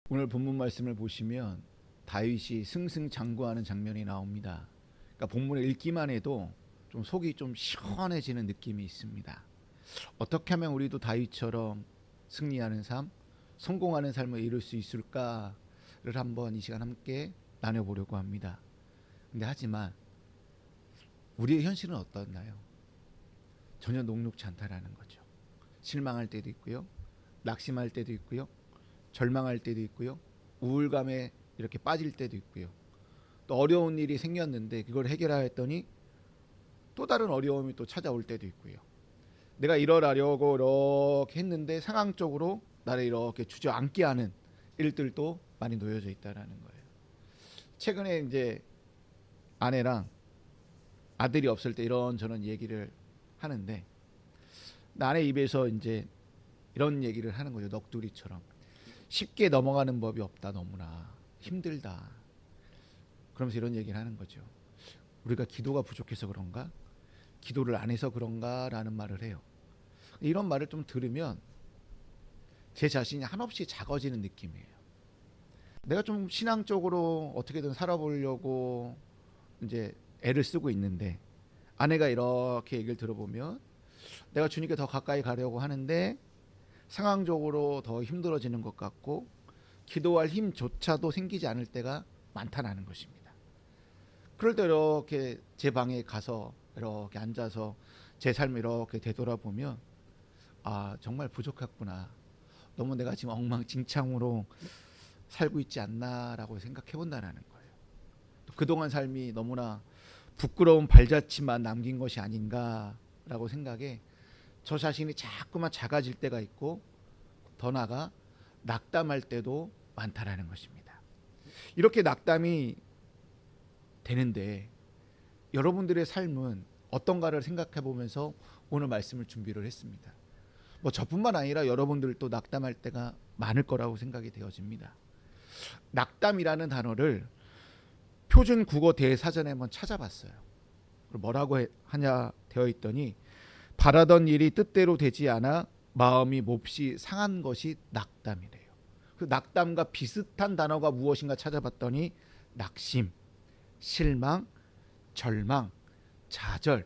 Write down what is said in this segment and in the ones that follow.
오늘 본문 말씀을 보시면 다윗이 승승장구하는 장면이 나옵니다. 그러니까 본문을 읽기만 해도 좀 속이 좀 시원해지는 느낌이 있습니다. 어떻게 하면 우리도 다윗처럼 승리하는 삶, 성공하는 삶을 이룰 수 있을까를 한번 이 시간 함께 나눠보려고 합니다. 근데 하지만 우리의 현실은 어떻나요? 전혀 녹록지 않다라는 거죠. 실망할 때도 있고요, 낙심할 때도 있고요, 절망할 때도 있고요, 우울감에 이렇게 빠질 때도 있고요, 또 어려운 일이 생겼는데 그걸 해결하였더니 또 다른 어려움이 또 찾아올 때도 있고요. 내가 이러려고 이렇게 했는데 상황적으로 나를 이렇게 주저앉게 하는 일들도 많이 놓여져 있다라는 거예요. 최근에 이제 아내랑 아들이 없을 때 이런저런 얘기를 하는데 아내 입에서 이제 이런 얘기를 하는 거죠. 넋두리처럼 쉽게 넘어가는 법이 없다. 너무나 힘들다. 그러면서 이런 얘기를 하는 거죠. 우리가 기도가 부족해서 그런가? 기도를 안 해서 그런가? 라는 말을 해요. 이런 말을 좀 들으면 제 자신이 한없이 작아지는 느낌이에요. 내가 좀 신앙적으로 어떻게든 살아보려고 이제 애를 쓰고 있는데 아내가 이렇게 얘기를 들어보면 내가 주님께 더 가까이 가려고 하는데 상황적으로 더 힘들어지는 것 같고 기도할 힘조차도 생기지 않을 때가 많다는 것입니다. 그럴 때 이렇게 제 방에 가서 이렇게 앉아서 제 삶을 이렇게 되돌아보면 아, 정말 부족했구나. 너무 내가 지금 엉망진창으로 살고 있지 않나라고 생각해 본다는 거예요. 또 그동안 삶이 너무나 부끄러운 발자취만 남긴 것이 아닌가라고 생각해 저 자신이 자꾸만 작아질 때가 있고 더 나아가 낙담할 때도 많다라는 것입니다. 이렇게 낙담이 되는데 여러분들의 삶은 어떤가를 생각해 보면서 오늘 말씀을 준비를 했습니다. 뭐 저뿐만 아니라 여러분들도 낙담할 때가 많을 거라고 생각이 되어집니다. 낙담이라는 단어를 표준 국어 대사전에 한번 찾아봤어요. 뭐라고 하냐 되어 있더니 바라던 일이 뜻대로 되지 않아 마음이 몹시 상한 것이 낙담이래요. 그 낙담과 비슷한 단어가 무엇인가 찾아봤더니 낙심, 실망, 절망, 좌절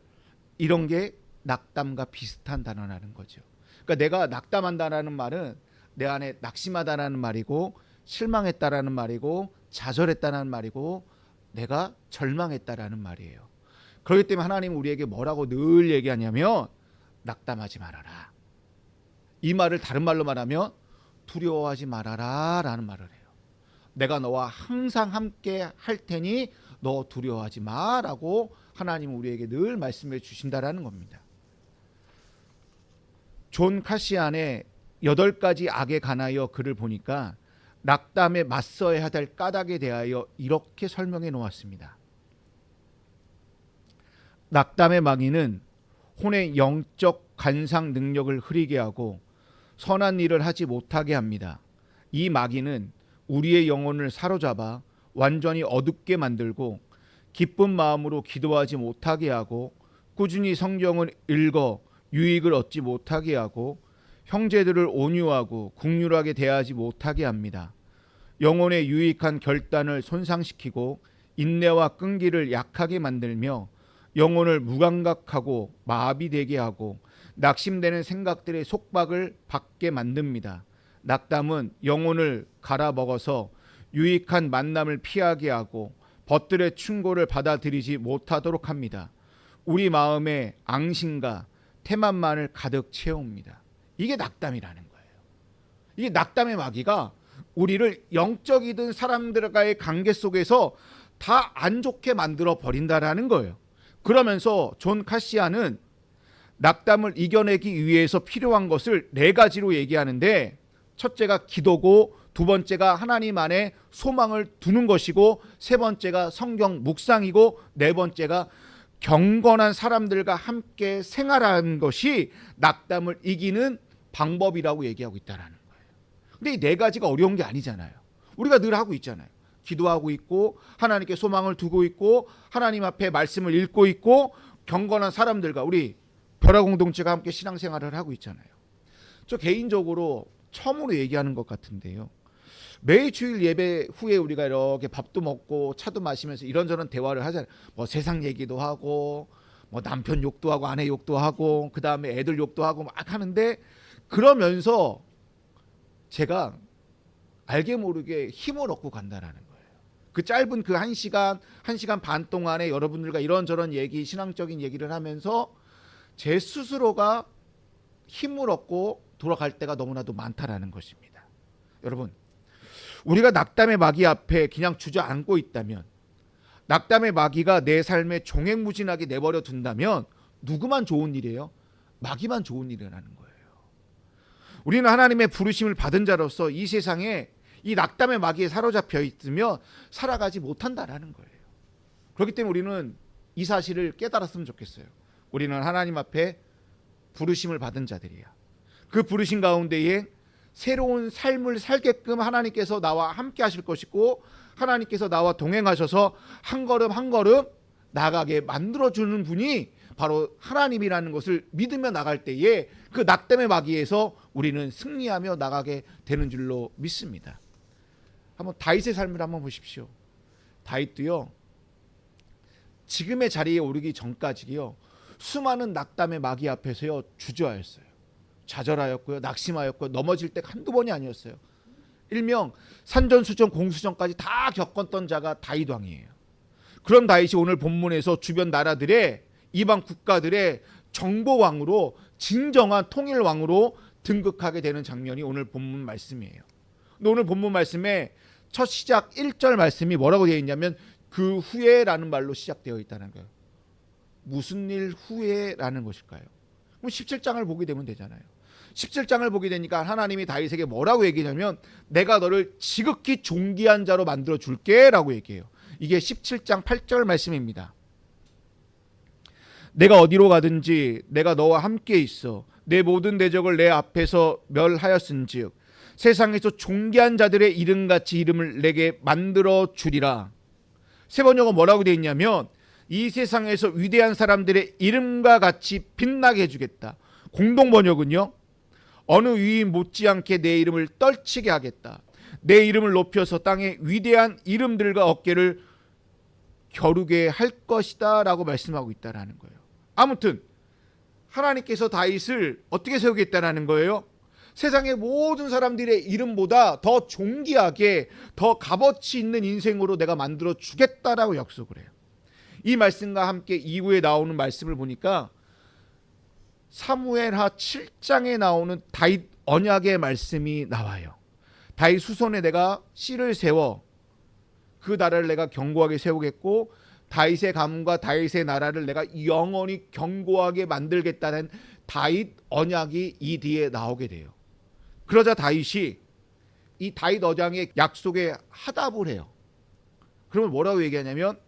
이런 게 낙담과 비슷한 단어라는 거죠. 그러니까 내가 낙담한다라는 말은 내 안에 낙심하다라는 말이고 실망했다라는 말이고 좌절했다라는 말이고 내가 절망했다라는 말이에요. 그렇기 때문에 하나님은 우리에게 뭐라고 늘 얘기하냐면 낙담하지 말아라. 이 말을 다른 말로 말하면 두려워하지 말아라 라는 말을 해요. 내가 너와 항상 함께 할 테니 너 두려워하지 마라고 하나님은 우리에게 늘 말씀해 주신다라는 겁니다. 존 카시안의 8가지 악에 관하여 글을 보니까 낙담에 맞서야 할 까닭에 대하여 이렇게 설명해 놓았습니다. 낙담의 마귀는 혼의 영적 관상 능력을 흐리게 하고 선한 일을 하지 못하게 합니다. 이 마귀는 우리의 영혼을 사로잡아 완전히 어둡게 만들고 기쁜 마음으로 기도하지 못하게 하고 꾸준히 성경을 읽어 유익을 얻지 못하게 하고 형제들을 온유하고 긍휼하게 대하지 못하게 합니다. 영혼의 유익한 결단을 손상시키고 인내와 끈기를 약하게 만들며 영혼을 무감각하고 마비되게 하고 낙심되는 생각들의 속박을 받게 만듭니다. 낙담은 영혼을 갈아먹어서 유익한 만남을 피하게 하고 벗들의 충고를 받아들이지 못하도록 합니다. 우리 마음에 앙심과 태만만을 가득 채웁니다. 이게 낙담이라는 거예요. 이게 낙담의 마귀가 우리를 영적이든 사람들과의 관계 속에서 다 안 좋게 만들어 버린다라는 거예요. 그러면서 존 카시안은 낙담을 이겨내기 위해서 필요한 것을 4가지로 얘기하는데 첫째가 기도고 두 번째가 하나님 안에 소망을 두는 것이고 세 번째가 성경 묵상이고 네 번째가 경건한 사람들과 함께 생활하는 것이 낙담을 이기는 방법이라고 얘기하고 있다는 거예요. 근데 이 4가지가 어려운 게 아니잖아요. 우리가 늘 하고 있잖아요. 기도하고 있고 하나님께 소망을 두고 있고 하나님 앞에 말씀을 읽고 있고 경건한 사람들과 우리 벼라 공동체가 함께 신앙생활을 하고 있잖아요. 저 개인적으로 처음으로 얘기하는 것 같은데요. 매일 주일 예배 후에 우리가 이렇게 밥도 먹고 차도 마시면서 이런저런 대화를 하잖아요. 뭐 세상 얘기도 하고 뭐 남편 욕도 하고 아내 욕도 하고 그 다음에 애들 욕도 하고 막 하는데, 그러면서 제가 알게 모르게 힘을 얻고 간다라는 거예요. 그 짧은 그 1시간, 1시간 반 동안에 여러분들과 이런저런 얘기, 신앙적인 얘기를 하면서 제 스스로가 힘을 얻고 돌아갈 때가 너무나도 많다라는 것입니다. 여러분, 우리가 낙담의 마귀 앞에 그냥 주저앉고 있다면, 낙담의 마귀가 내 삶에 종횡무진하게 내버려 둔다면 누구만 좋은 일이에요? 마귀만 좋은 일이라는 거예요. 우리는 하나님의 부르심을 받은 자로서 이 세상에 이 낙담의 마귀에 사로잡혀 있으면 살아가지 못한다라는 거예요. 그렇기 때문에 우리는 이 사실을 깨달았으면 좋겠어요. 우리는 하나님 앞에 부르심을 받은 자들이야. 그 부르심 가운데에 새로운 삶을 살게끔 하나님께서 나와 함께 하실 것이고, 하나님께서 나와 동행하셔서 한 걸음 한 걸음 나가게 만들어주는 분이 바로 하나님이라는 것을 믿으며 나갈 때에 그 낙담의 마귀에서 우리는 승리하며 나가게 되는 줄로 믿습니다. 한번 다윗의 삶을 한번 보십시오. 다윗도요, 지금의 자리에 오르기 전까지요, 수많은 낙담의 마귀 앞에서요 주저하였어요. 좌절하였고요, 낙심하였고요, 넘어질 때 한두 번이 아니었어요. 일명 산전수전 공수전까지 다 겪었던 자가 다윗 왕이에요. 그런 다윗이 오늘 본문에서 주변 나라들의, 이방 국가들의 정보왕으로, 진정한 통일왕으로 등극하게 되는 장면이 오늘 본문 말씀이에요. 근데 오늘 본문 말씀에 첫 시작 1절 말씀이 뭐라고 되어 있냐면 그 후에라는 말로 시작되어 있다는 거예요. 무슨 일 후에라는 것일까요? 그럼 17장을 보게 되면 되잖아요. 17장을 보게 되니까 하나님이 다윗에게 뭐라고 얘기하냐면 내가 너를 지극히 존귀한 자로 만들어 줄게 라고 얘기해요. 이게 17장 8절 말씀입니다. 내가 어디로 가든지 내가 너와 함께 있어 내 모든 대적을 내 앞에서 멸하였은즉 세상에서 존귀한 자들의 이름같이 이름을 내게 만들어 주리라. 세 번역은 뭐라고 되어 있냐면 이 세상에서 위대한 사람들의 이름과 같이 빛나게 해주겠다. 공동 번역은요, 어느 위인 못지않게 내 이름을 떨치게 하겠다. 내 이름을 높여서 땅의 위대한 이름들과 어깨를 겨루게 할 것이다 라고 말씀하고 있다라는 거예요. 아무튼 하나님께서 다윗을 어떻게 세우겠다라는 거예요? 세상의 모든 사람들의 이름보다 더 존귀하게, 더 값어치 있는 인생으로 내가 만들어 주겠다라고 약속을 해요. 이 말씀과 함께 이후에 나오는 말씀을 보니까 사무엘하 7장에 나오는 다윗 언약의 말씀이 나와요. 다윗 수손에 내가 씨를 세워 그 나라를 내가 견고하게 세우겠고 다윗의 가문과 다윗의 나라를 내가 영원히 견고하게 만들겠다는 다윗 언약이 이 뒤에 나오게 돼요. 그러자 다윗이 이 다윗 언약의 약속에 하답을 해요. 그러면 뭐라고 얘기하냐면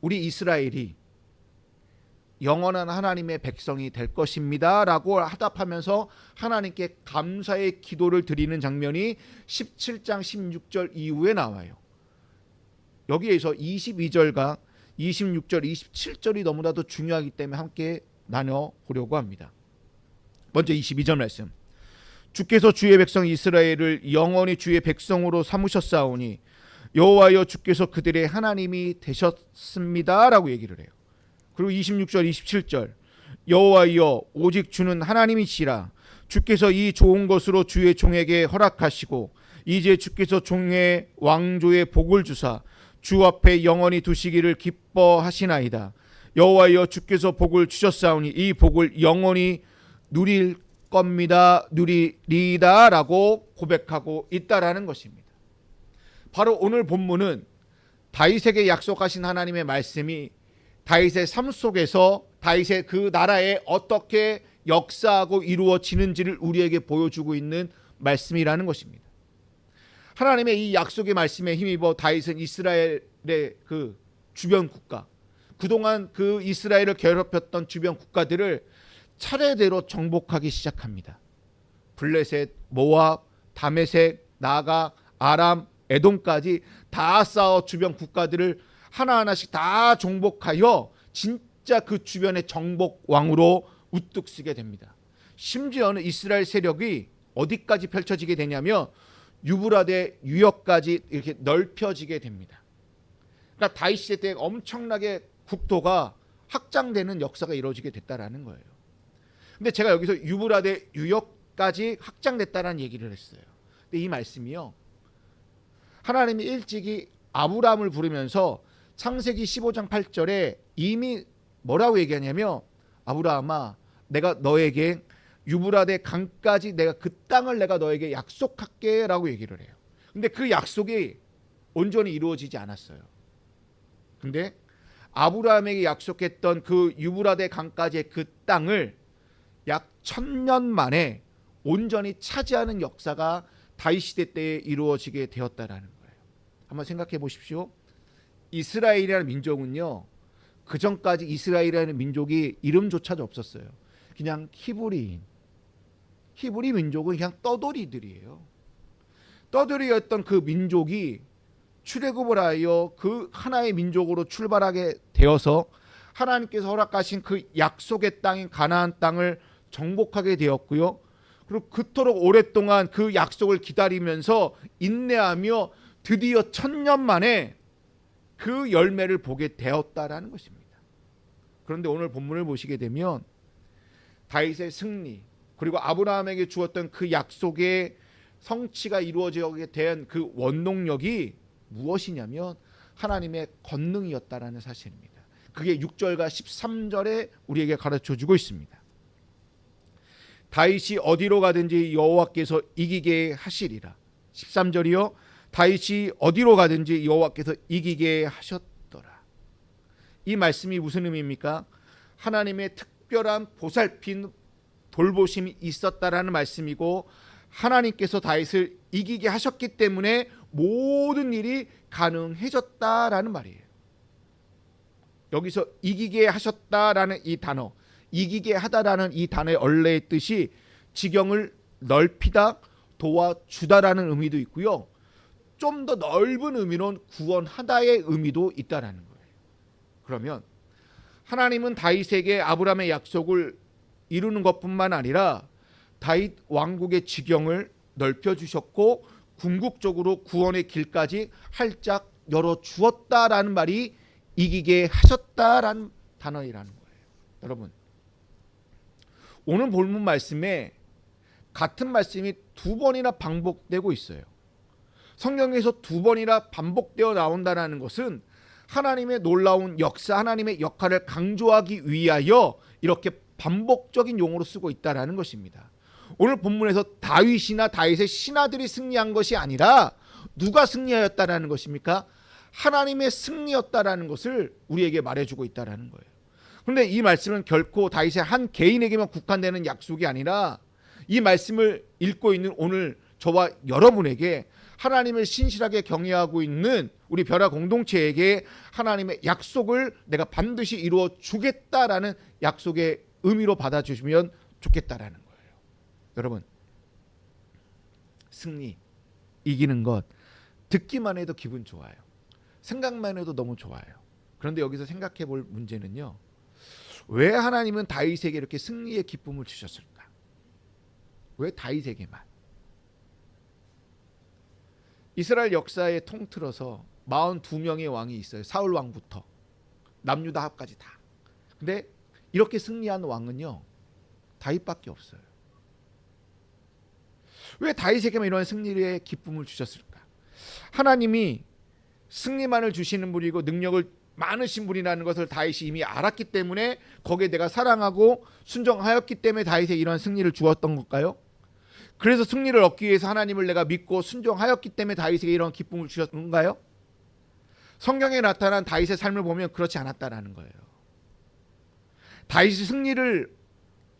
우리 이스라엘이 영원한 하나님의 백성이 될 것입니다 라고 하답하면서 하나님께 감사의 기도를 드리는 장면이 17장 16절 이후에 나와요. 여기에서 22절과 26절 27절이 너무나도 중요하기 때문에 함께 나눠보려고 합니다. 먼저 22절 말씀. 주께서 주의 백성 이스라엘을 영원히 주의 백성으로 삼으셨사오니 여호와여 주께서 그들의 하나님이 되셨습니다 라고 얘기를 해요. 그리고 26절 27절 여호와여 오직 주는 하나님이시라. 주께서 이 좋은 것으로 주의 종에게 허락하시고 이제 주께서 종의 왕조의 복을 주사 주 앞에 영원히 두시기를 기뻐하시나이다. 여호와여 주께서 복을 주셨사오니 이 복을 영원히 누릴 겁니다. 누리리이다 라고 고백하고 있다라는 것입니다. 바로 오늘 본문은 다윗에게 약속하신 하나님의 말씀이 다윗의 삶 속에서 다윗의 그 나라에 어떻게 역사하고 이루어지는지를 우리에게 보여주고 있는 말씀이라는 것입니다. 하나님의 이 약속의 말씀에 힘입어 다윗은 이스라엘의 그 주변 국가, 그동안 그 이스라엘을 괴롭혔던 주변 국가들을 차례대로 정복하기 시작합니다. 블레셋, 모압, 다메섹, 나가, 아람, 에돔까지 다 쌓아 주변 국가들을 하나하나씩 다 정복하여 진짜 그 주변의 정복왕으로 우뚝 서게 됩니다. 심지어는 이스라엘 세력이 어디까지 펼쳐지게 되냐면 유브라데 유역까지 이렇게 넓혀지게 됩니다. 그러니까 다윗 시대 때 엄청나게 국토가 확장되는 역사가 이루어지게 됐다라는 거예요. 근데 제가 여기서 유브라데 유역까지 확장됐다라는 얘기를 했어요. 근데 이 말씀이요, 하나님이 일찍이 아브라함을 부르면서 창세기 15장 8절에 이미 뭐라고 얘기하냐면, 아브라함아, 내가 너에게 유브라데 강까지 내가 그 땅을 내가 너에게 약속할게 라고 얘기를 해요. 근데 그 약속이 온전히 이루어지지 않았어요. 근데 아브라함에게 약속했던 그 유브라데 강까지의 그 땅을 약 1000년 만에 온전히 차지하는 역사가 다윗 시대 때에 이루어지게 되었다라는 거예요. 한번 생각해 보십시오. 이스라엘이라는 민족은요, 그 전까지 이스라엘이라는 민족이 이름조차도 없었어요. 그냥 히브리 민족은 그냥 떠돌이들이에요. 떠돌이였던 그 민족이 출애굽을 하여 그 하나의 민족으로 출발하게 되어서 하나님께서 허락하신 그 약속의 땅인 가나안 땅을 정복하게 되었고요. 그리고 그토록 오랫동안 그 약속을 기다리면서 인내하며 드디어 1000년 만에 그 열매를 보게 되었다라는 것입니다. 그런데 오늘 본문을 보시게 되면 다윗의 승리, 그리고 아브라함에게 주었던 그 약속의 성취가 이루어지게 된 그 원동력이 무엇이냐면 하나님의 권능이었다라는 사실입니다. 그게 6절과 13절에 우리에게 가르쳐 주고 있습니다. 다윗이 어디로 가든지 여호와께서 이기게 하시리라. 13절이요, 다윗이 어디로 가든지 여호와께서 이기게 하셨더라. 이 말씀이 무슨 의미입니까? 하나님의 특별한 보살핀 돌보심이 있었다라는 말씀이고, 하나님께서 다윗을 이기게 하셨기 때문에 모든 일이 가능해졌다라는 말이에요. 여기서 이기게 하셨다라는 이 단어, 이기게 하다라는 이 단어의 원래의 뜻이 지경을 넓히다, 도와주다라는 의미도 있고요, 좀 더 넓은 의미로는 구원하다의 의미도 있다라는 거예요. 그러면 하나님은 다윗에게 아브라함의 약속을 이루는 것뿐만 아니라 다윗 왕국의 지경을 넓혀주셨고 궁극적으로 구원의 길까지 활짝 열어주었다라는 말이 이기게 하셨다라는 단어이라는 거예요. 여러분, 오늘 본문 말씀에 같은 말씀이 두 번이나 반복되고 있어요. 성경에서 두 번이나 반복되어 나온다는 것은 하나님의 놀라운 역사, 하나님의 역할을 강조하기 위하여 이렇게 반복적인 용어로 쓰고 있다는 것입니다. 오늘 본문에서 다윗이나 다윗의 신하들이 승리한 것이 아니라 누가 승리하였다는 것입니까? 하나님의 승리였다라는 것을 우리에게 말해주고 있다는 거예요. 그런데 이 말씀은 결코 다윗의 한 개인에게만 국한되는 약속이 아니라 이 말씀을 읽고 있는 오늘 저와 여러분에게, 하나님을 신실하게 경외하고 있는 우리 벼라 공동체에게 하나님의 약속을 내가 반드시 이루어 주겠다라는 약속의 의미로 받아주시면 좋겠다라는 거예요. 여러분, 승리, 이기는 것 듣기만 해도 기분 좋아요. 생각만 해도 너무 좋아요. 그런데 여기서 생각해 볼 문제는요, 왜 하나님은 다윗에게 이렇게 승리의 기쁨을 주셨을까? 왜 다윗에게만? 이스라엘 역사에 통틀어서 42명의 왕이 있어요. 사울 왕부터 남유다 합까지 다. 근데 이렇게 승리한 왕은요, 다윗밖에 없어요. 왜 다윗에게만 이런 승리의 기쁨을 주셨을까? 하나님이 승리만을 주시는 분이고 능력을 많으신 분이라는 것을 다윗이 이미 알았기 때문에, 거기에 내가 사랑하고 순종하였기 때문에 다윗에 이런 승리를 주었던 걸까요? 그래서 승리를 얻기 위해서 하나님을 내가 믿고 순종하였기 때문에 다윗에게 이런 기쁨을 주셨는가요? 성경에 나타난 다윗의 삶을 보면 그렇지 않았다라는 거예요. 다윗이 승리를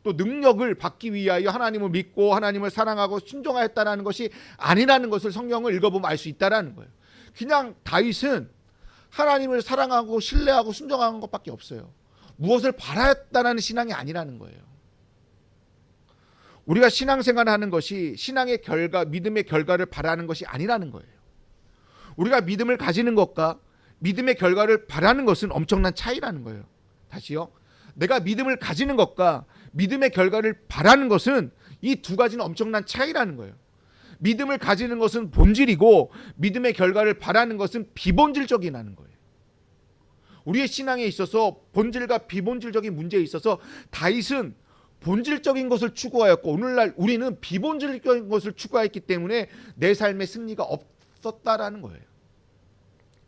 또 능력을 받기 위하여 하나님을 믿고 하나님을 사랑하고 순종하였다라는 것이 아니라는 것을 성경을 읽어보면 알 수 있다라는 거예요. 그냥 다윗은 하나님을 사랑하고 신뢰하고 순종하는 것밖에 없어요. 무엇을 바랐다는 신앙이 아니라는 거예요. 우리가 신앙생활을 하는 것이 신앙의 결과, 믿음의 결과를 바라는 것이 아니라는 거예요. 우리가 믿음을 가지는 것과 믿음의 결과를 바라는 것은 엄청난 차이라는 거예요. 다시요. 내가 믿음을 가지는 것과 믿음의 결과를 바라는 것은 이 두 가지는 엄청난 차이라는 거예요. 믿음을 가지는 것은 본질이고 믿음의 결과를 바라는 것은 비본질적이라는 거예요. 우리의 신앙에 있어서 본질과 비본질적인 문제에 있어서 다윗은 본질적인 것을 추구하였고 오늘날 우리는 비본질적인 것을 추구했기 때문에 내 삶의 승리가 없었다라는 거예요.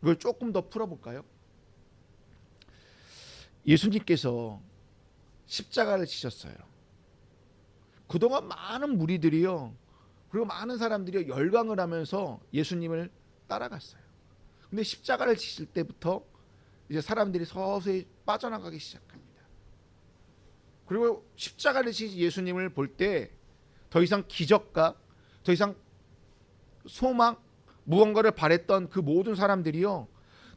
이걸 조금 더 풀어볼까요? 예수님께서 십자가를 지셨어요. 그동안 많은 무리들이요, 그리고 많은 사람들이 열광을 하면서 예수님을 따라갔어요. 근데 십자가를 지실 때부터 이제 사람들이 서서히 빠져나가기 시작합니다. 그리고 십자가를 지신 예수님을 볼 때 더 이상 기적과 더 이상 소망, 무언가를 바랬던 그 모든 사람들이요,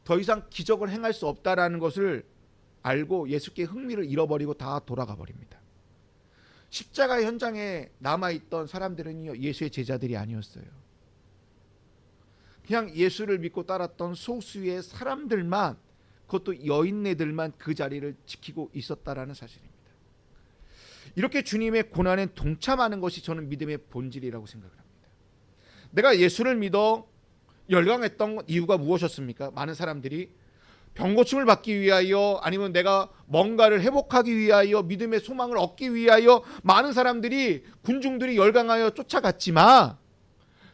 더 이상 기적을 행할 수 없다라는 것을 알고 예수께 흥미를 잃어버리고 다 돌아가 버립니다. 십자가 현장에 남아있던 사람들은요, 예수의 제자들이 아니었어요. 그냥 예수를 믿고 따랐던 소수의 사람들만, 그것도 여인네들만 그 자리를 지키고 있었다라는 사실입니다. 이렇게 주님의 고난에 동참하는 것이 저는 믿음의 본질이라고 생각을 합니다. 내가 예수를 믿어 열광했던 이유가 무엇이었습니까? 많은 사람들이 병고침을 받기 위하여, 아니면 내가 뭔가를 회복하기 위하여, 믿음의 소망을 얻기 위하여 많은 사람들이, 군중들이 열광하여 쫓아갔지만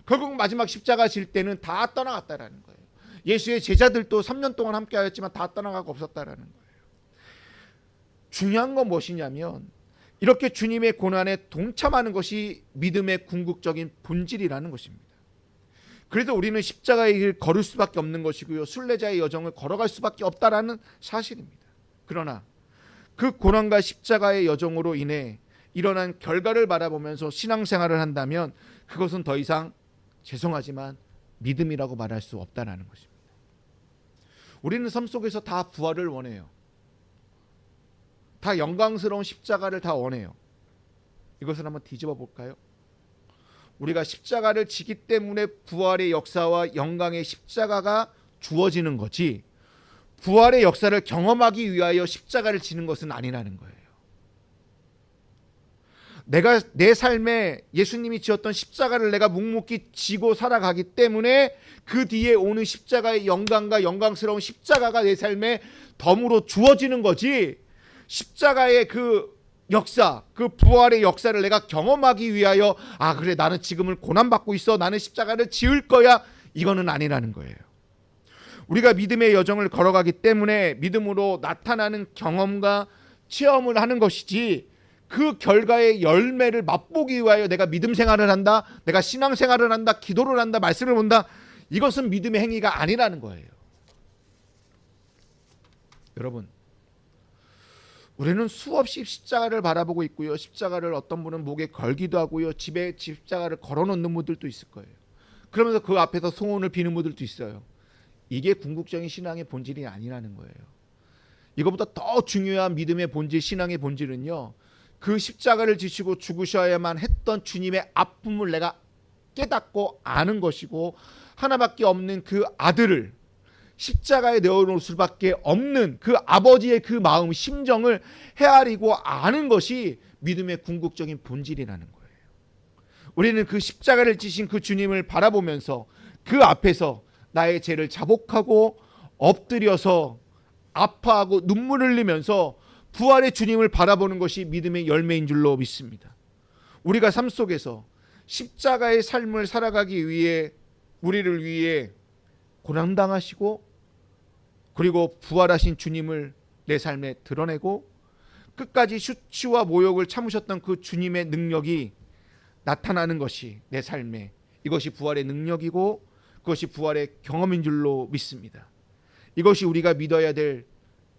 결국 마지막 십자가 질 때는 다 떠나갔다라는 거예요. 예수의 제자들도 3년 동안 함께 하였지만 다 떠나가고 없었다라는 거예요. 중요한 건 무엇이냐면 이렇게 주님의 고난에 동참하는 것이 믿음의 궁극적인 본질이라는 것입니다. 그래서 우리는 십자가의 길 걸을 수밖에 없는 것이고요, 순례자의 여정을 걸어갈 수밖에 없다라는 사실입니다. 그러나 그 고난과 십자가의 여정으로 인해 일어난 결과를 바라보면서 신앙생활을 한다면 그것은 더 이상, 죄송하지만, 믿음이라고 말할 수 없다라는 것입니다. 우리는 삶 속에서 다 부활을 원해요. 다 영광스러운 십자가를 다 원해요. 이것을 한번 뒤집어 볼까요? 우리가 십자가를 지기 때문에 부활의 역사와 영광의 십자가가 주어지는 거지, 부활의 역사를 경험하기 위하여 십자가를 지는 것은 아니라는 거예요. 내가 내 삶에 예수님이 지었던 십자가를 내가 묵묵히 지고 살아가기 때문에 그 뒤에 오는 십자가의 영광과 영광스러운 십자가가 내 삶에 덤으로 주어지는 거지, 십자가의 그 역사, 그 부활의 역사를 내가 경험하기 위하여 그래 나는 지금은 고난받고 있어, 나는 십자가를 지을 거야, 이거는 아니라는 거예요. 우리가 믿음의 여정을 걸어가기 때문에 믿음으로 나타나는 경험과 체험을 하는 것이지, 그 결과의 열매를 맛보기 위하여 내가 믿음 생활을 한다, 내가 신앙 생활을 한다, 기도를 한다, 말씀을 본다, 이것은 믿음의 행위가 아니라는 거예요. 여러분, 우리는 수없이 십자가를 바라보고 있고요, 십자가를 어떤 분은 목에 걸기도 하고요, 집에 십자가를 걸어놓는 분들도 있을 거예요. 그러면서 그 앞에서 소원을 비는 분들도 있어요. 이게 궁극적인 신앙의 본질이 아니라는 거예요. 이것보다 더 중요한 믿음의 본질, 신앙의 본질은요, 그 십자가를 지시고 죽으셔야만 했던 주님의 아픔을 내가 깨닫고 아는 것이고, 하나밖에 없는 그 아들을 십자가에 내어놓을 수밖에 없는 그 아버지의 그 마음, 심정을 헤아리고 아는 것이 믿음의 궁극적인 본질이라는 거예요. 우리는 그 십자가를 지신 그 주님을 바라보면서 그 앞에서 나의 죄를 자복하고 엎드려서 아파하고 눈물 흘리면서 부활의 주님을 바라보는 것이 믿음의 열매인 줄로 믿습니다. 우리가 삶 속에서 십자가의 삶을 살아가기 위해, 우리를 위해 고난당하시고 그리고 부활하신 주님을 내 삶에 드러내고 끝까지 수치와 모욕을 참으셨던 그 주님의 능력이 나타나는 것이 내 삶에, 이것이 부활의 능력이고 그것이 부활의 경험인 줄로 믿습니다. 이것이 우리가 믿어야 될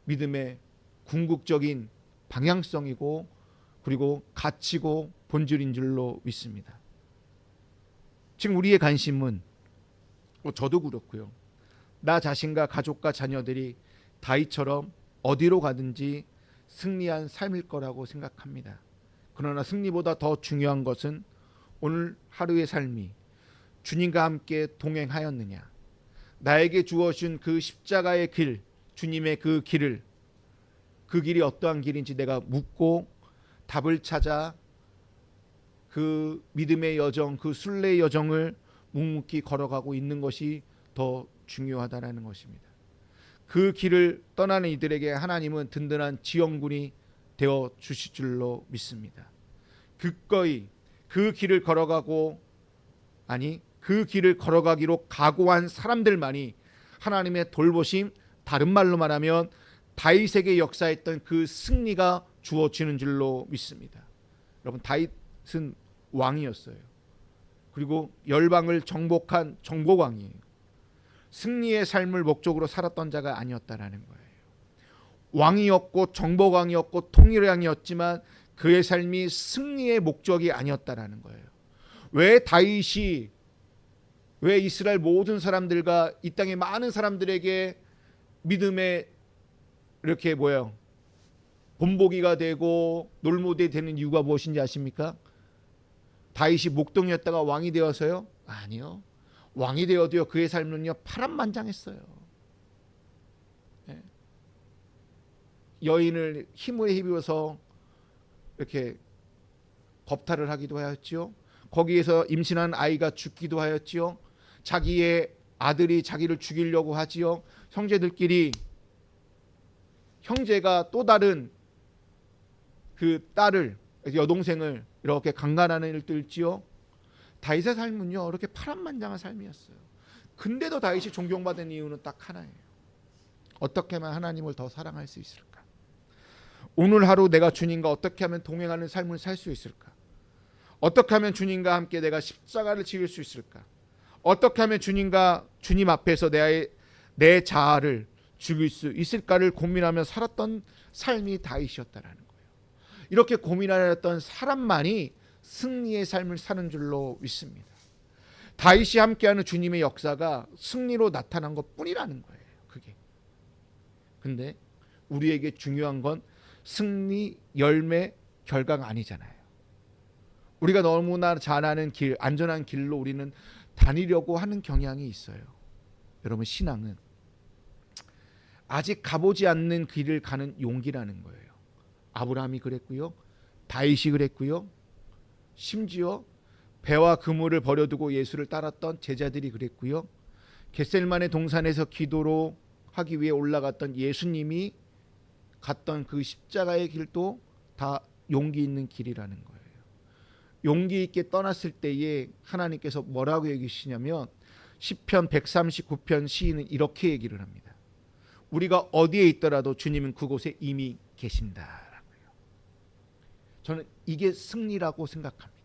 믿음의 궁극적인 방향성이고 그리고 가치고 본질인 줄로 믿습니다. 지금 우리의 관심은, 저도 그렇고요, 나 자신과 가족과 자녀들이 다윗처럼 어디로 가든지 승리한 삶일 거라고 생각합니다. 그러나 승리보다 더 중요한 것은 오늘 하루의 삶이 주님과 함께 동행하였느냐, 나에게 주어진 그 십자가의 길, 주님의 그 길을, 그 길이 어떠한 길인지 내가 묻고 답을 찾아 그 믿음의 여정, 그 순례의 여정을 묵묵히 걸어가고 있는 것이 더 중요하다라는 것입니다. 그 길을 떠나는 이들에게 하나님은 든든한 지원군이 되어 주실 줄로 믿습니다. 기꺼이 그 길을 걸어가고 그 길을 걸어가기로 각오한 사람들만이 하나님의 돌보심, 다른 말로 말하면 다윗에게 역사했던 그 승리가 주어지는 줄로 믿습니다. 여러분, 다윗은 왕이었어요. 그리고 열방을 정복한 정복왕이에요. 승리의 삶을 목적으로 살았던 자가 아니었다라는 거예요. 왕이었고 정복왕이었고 통일왕이었지만 그의 삶이 승리의 목적이 아니었다라는 거예요. 왜 다윗이 왜 이스라엘 모든 사람들과 이 땅의 많은 사람들에게 믿음의 이렇게 본보기가 되고 놀모델이 되는 이유가 무엇인지 아십니까? 다윗이 목동이었다가 왕이 되어서요? 아니요. 왕이 되어도요, 그의 삶은요 파란만장했어요. 네. 여인을 힘을 힘입어서 이렇게 겁탈을 하기도 하였지요. 거기에서 임신한 아이가 죽기도 하였지요. 자기의 아들이 자기를 죽이려고 하지요. 형제들끼리 형제가 또 다른 그 딸을, 여동생을 이렇게 강간하는 일도 있지요. 다윗의 삶은요 이렇게 파란만장한 삶이었어요. 근데도 다윗이 존경받은 이유는 딱 하나예요. 어떻게 하면 하나님을 더 사랑할 수 있을까? 오늘 하루 내가 주님과 어떻게 하면 동행하는 삶을 살 수 있을까? 어떻게 하면 주님과 함께 내가 십자가를 지을 수 있을까? 어떻게 하면 주님 앞에서 내 자아를 죽일 수 있을까를 고민하며 살았던 삶이 다윗이었다라는 거예요. 이렇게 고민하였던 사람만이 승리의 삶을 사는 줄로 믿습니다. 다윗이 함께하는 주님의 역사가 승리로 나타난 것뿐이라는 거예요. 그게. 근데 우리에게 중요한 건 승리, 열매, 결과가 아니잖아요. 우리가 너무나 잘 아는 길, 안전한 길로 우리는 다니려고 하는 경향이 있어요. 여러분, 신앙은 아직 가보지 않는 길을 가는 용기라는 거예요. 아브라함이 그랬고요. 다윗이 그랬고요. 심지어 배와 그물을 버려두고 예수를 따랐던 제자들이 그랬고요. 겟셀만의 동산에서 기도로 하기 위해 올라갔던 예수님이 갔던 그 십자가의 길도 다 용기 있는 길이라는 거예요. 용기 있게 떠났을 때에 하나님께서 뭐라고 얘기하시냐면 시편 139편 시인은 이렇게 얘기를 합니다. 우리가 어디에 있더라도 주님은 그곳에 이미 계신다라고요. 저는 이게 승리라고 생각합니다.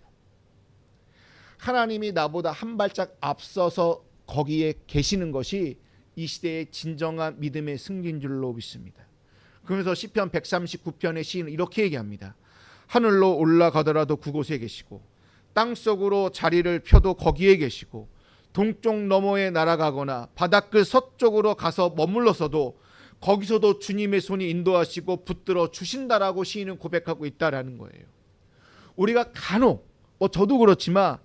하나님이 나보다 한 발짝 앞서서 거기에 계시는 것이 이 시대의 진정한 믿음의 승리인 줄로 믿습니다. 그러면서 시편 139편의 시인은 이렇게 얘기합니다. 하늘로 올라가더라도 그곳에 계시고 땅속으로 자리를 펴도 거기에 계시고 동쪽 너머에 날아가거나 바닷끝 서쪽으로 가서 머물러서도 거기서도 주님의 손이 인도하시고 붙들어 주신다라고 시인은 고백하고 있다라는 거예요. 우리가 간혹 저도 그렇지만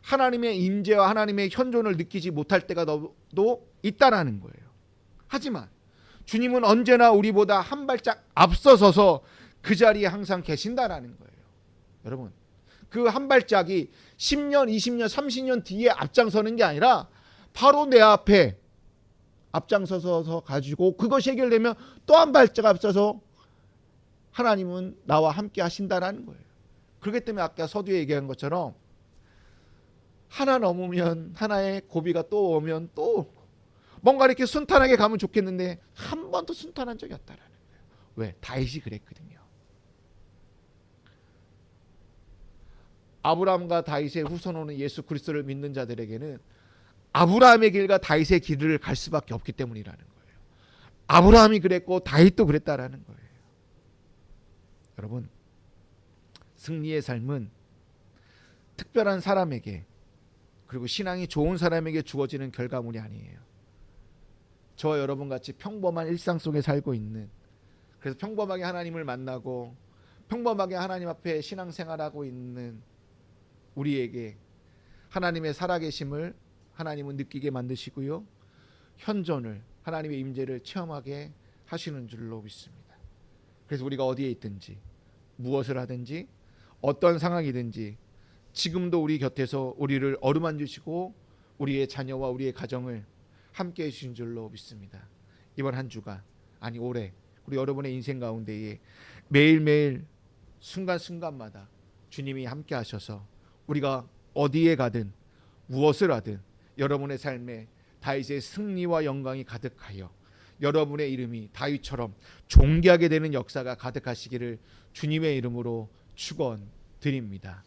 하나님의 임재와 하나님의 현존을 느끼지 못할 때가 도 있다라는 거예요. 하지만 주님은 언제나 우리보다 한 발짝 앞서서서 그 자리에 항상 계신다라는 거예요. 여러분, 그 한 발짝이 10년, 20년, 30년 뒤에 앞장서는 게 아니라 바로 내 앞에 앞장서서 가지고 그것이 해결되면 또 한 발짝 앞서서 하나님은 나와 함께 하신다라는 거예요. 그렇기 때문에 아까 서두에 얘기한 것처럼 하나 넘으면 하나의 고비가 또 오면 또 뭔가 이렇게 순탄하게 가면 좋겠는데 한 번도 순탄한 적이 없다라는 거예요. 왜? 다윗이 그랬거든요. 아브라함과 다윗의 후손으로는 예수 그리스도를 믿는 자들에게는 아브라함의 길과 다윗의 길을 갈 수밖에 없기 때문이라는 거예요. 아브라함이 그랬고 다윗도 그랬다라는 거예요. 여러분, 승리의 삶은 특별한 사람에게 그리고 신앙이 좋은 사람에게 주어지는 결과물이 아니에요. 저와 여러분 같이 평범한 일상 속에 살고 있는, 그래서 평범하게 하나님을 만나고 평범하게 하나님 앞에 신앙생활하고 있는 우리에게 하나님의 살아계심을 하나님은 느끼게 만드시고요, 현존을, 하나님의 임재를 체험하게 하시는 줄로 믿습니다. 그래서 우리가 어디에 있든지 무엇을 하든지 어떤 상황이든지 지금도 우리 곁에서 우리를 어루만져 주시고 우리의 자녀와 우리의 가정을 함께 해주신 줄로 믿습니다. 이번 한 주가 아니 올해 우리 여러분의 인생 가운데에 매일매일 순간순간마다 주님이 함께 하셔서 우리가 어디에 가든 무엇을 하든 여러분의 삶에 다윗의 승리와 영광이 가득하여 여러분의 이름이 다윗처럼 존귀하게 되는 역사가 가득하시기를 주님의 이름으로 축원드립니다.